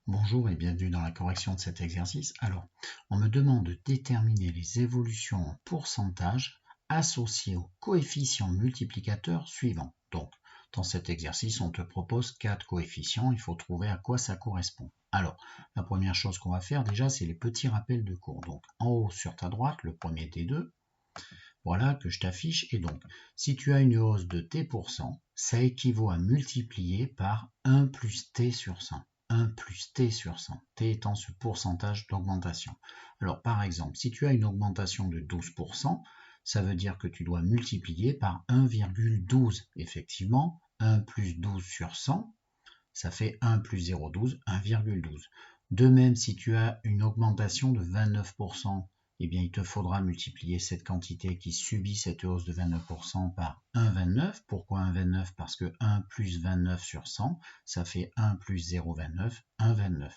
Bonjour et bienvenue dans la correction de cet exercice. Alors, on me demande de déterminer les évolutions en pourcentage associées aux coefficients multiplicateurs suivants. Donc, dans cet exercice, on te propose 4 coefficients. Il faut trouver à quoi ça correspond. Alors, la première chose qu'on va faire déjà, c'est les petits rappels de cours. Donc, en haut sur ta droite, le premier des deux, voilà que je t'affiche. Et donc, si tu as une hausse de t%, ça équivaut à multiplier par 1 plus t sur 100. 1 plus t sur 100, t étant ce pourcentage d'augmentation. Alors par exemple, si tu as une augmentation de 12%, ça veut dire que tu dois multiplier par 1,12. Effectivement, 1 plus 12 sur 100, ça fait 1 plus 0,12, 1,12. De même, si tu as une augmentation de 29%, eh bien, il te faudra multiplier cette quantité qui subit cette hausse de 29% par 1,29. Pourquoi 1,29? Parce que 1 plus 29 sur 100, ça fait 1 plus 0,29, 1,29.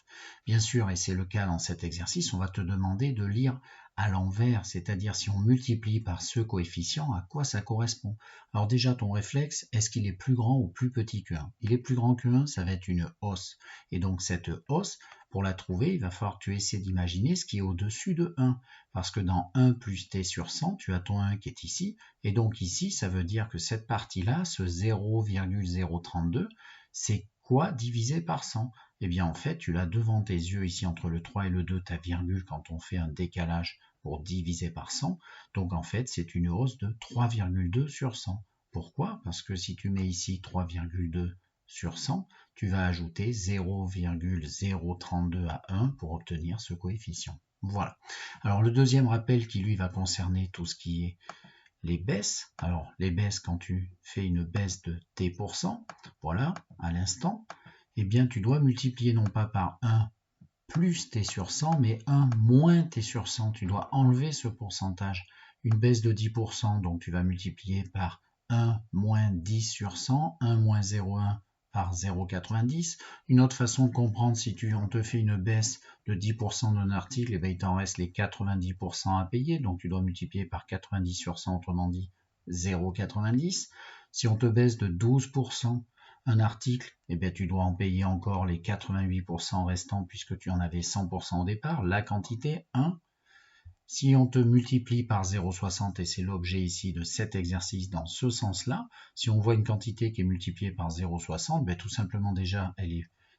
Bien sûr, et c'est le cas dans cet exercice, on va te demander de lire à l'envers, c'est-à-dire si on multiplie par ce coefficient, à quoi ça correspond? Alors déjà, ton réflexe, est-ce qu'il est plus grand ou plus petit que 1? Il est plus grand que 1, ça va être une hausse. Et donc cette hausse, pour la trouver, il va falloir que tu essaies d'imaginer ce qui est au-dessus de 1. Parce que dans 1 plus t sur 100, tu as ton 1 qui est ici. Et donc ici, ça veut dire que cette partie-là, ce 0,032, c'est quoi divisé par 100? Eh bien en fait, tu l'as devant tes yeux ici entre le 3 et le 2, ta virgule quand on fait un décalage pour diviser par 100. Donc en fait, c'est une hausse de 3,2 sur 100. Pourquoi? Parce que si tu mets ici 3,2 sur 100, tu vas ajouter 0,032 à 1 pour obtenir ce coefficient. Voilà. Alors le deuxième rappel qui lui va concerner tout ce qui est les baisses. Alors les baisses, quand tu fais une baisse de t%, voilà, à l'instant, eh bien tu dois multiplier non pas par 1 plus t sur 100, mais 1 moins t sur 100. Tu dois enlever ce pourcentage. Une baisse de 10%, donc tu vas multiplier par 1 moins 10 sur 100, 1 moins 0,1 par 0,90. Une autre façon de comprendre, si on te fait une baisse de 10% d'un article, eh bien, il t'en reste les 90% à payer, donc tu dois multiplier par 90 sur 100, autrement dit 0,90. Si on te baisse de 12%, un article, eh bien, tu dois en payer encore les 88% restants puisque tu en avais 100% au départ, la quantité 1. Si on te multiplie par 0,60, et c'est l'objet ici de cet exercice dans ce sens-là, si on voit une quantité qui est multipliée par 0,60, ben, tout simplement déjà,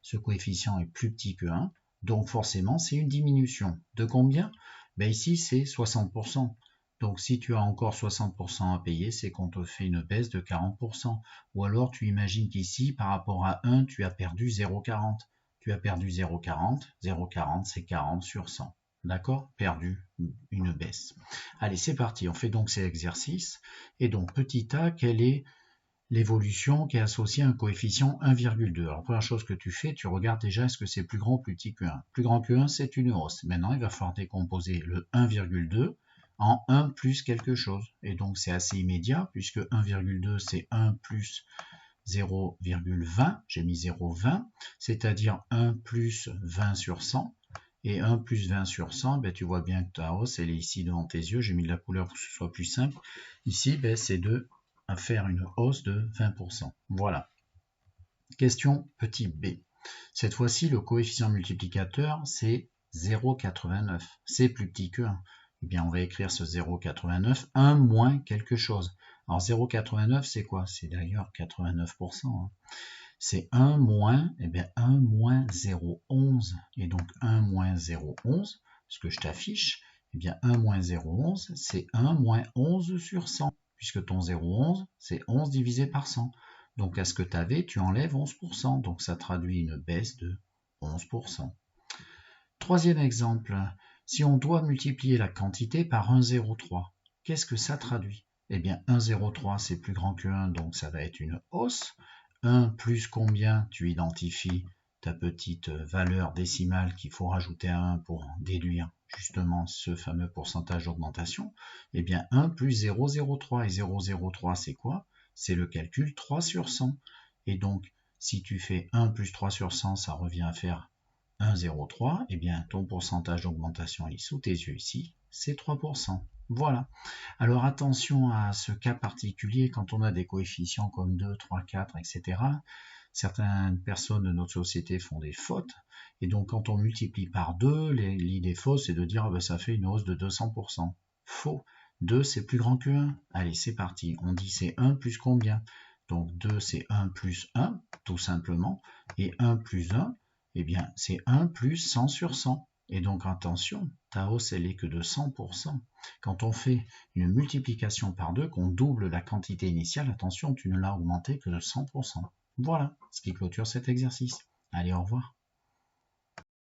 ce coefficient est plus petit que 1, donc forcément c'est une diminution. De combien? Ben, ici c'est 60%. Donc si tu as encore 60% à payer, c'est qu'on te fait une baisse de 40%. Ou alors tu imagines qu'ici, par rapport à 1, tu as perdu 0,40. Tu as perdu 0,40, 0,40 c'est 40 sur 100. D'accord? Perdu, une baisse. Allez, c'est parti, on fait donc ces exercices. Et donc, petit a, quelle est l'évolution qui est associée à un coefficient 1,2? Alors, première chose que tu fais, tu regardes déjà est-ce que c'est plus grand ou plus petit que 1. Plus grand que 1, c'est une hausse. Maintenant, il va falloir décomposer le 1,2 en 1 plus quelque chose. Et donc, c'est assez immédiat, puisque 1,2, c'est 1 plus 0,20, j'ai mis 0,20, c'est-à-dire 1 plus 20 sur 100. Et 1 plus 20 sur 100, ben, tu vois bien que ta hausse, elle est ici devant tes yeux. J'ai mis de la couleur pour que ce soit plus simple. Ici, ben, c'est de faire une hausse de 20%. Voilà. Question petit b. Cette fois-ci, le coefficient multiplicateur, c'est 0,89. C'est plus petit que 1. Eh bien, on va écrire ce 0,89, 1 moins quelque chose. Alors 0,89, c'est quoi? C'est d'ailleurs 89%. Hein. C'est 1 moins, eh bien 1 moins 0,11. Et donc 1 moins 0,11, ce que je t'affiche, eh bien 1 moins 0,11, c'est 1 moins 11 sur 100. Puisque ton 0,11, c'est 11 divisé par 100. Donc à ce que tu avais, tu enlèves 11%. Donc ça traduit une baisse de 11%. Troisième exemple, si on doit multiplier la quantité par 1,03, qu'est-ce que ça traduit? Eh bien 1,03 c'est plus grand que 1, donc ça va être une hausse. 1 plus combien? Tu identifies ta petite valeur décimale qu'il faut rajouter à 1 pour déduire justement ce fameux pourcentage d'augmentation. Eh bien 1 plus 0,03, et 0,03 c'est quoi? C'est le calcul 3 sur 100. Et donc si tu fais 1 plus 3 sur 100, ça revient à faire 1,03, eh bien ton pourcentage d'augmentation est sous tes yeux ici, c'est 3%. Voilà. Alors attention à ce cas particulier quand on a des coefficients comme 2, 3, 4, etc. certaines personnes de notre société font des fautes, et donc quand on multiplie par 2, l'idée fausse c'est de dire ah ben, ça fait une hausse de 200%. Faux. 2 c'est plus grand que 1. Allez, c'est parti. On dit c'est 1 plus combien? Donc 2 c'est 1 plus 1, tout simplement. Et 1 plus 1, eh bien c'est 1 plus 100 sur 100. Et donc attention, ta hausse elle est que de 100%. Quand on fait une multiplication par 2, qu'on double la quantité initiale, attention, tu ne l'as augmenté que de 100%. Voilà ce qui clôture cet exercice. Allez, au revoir.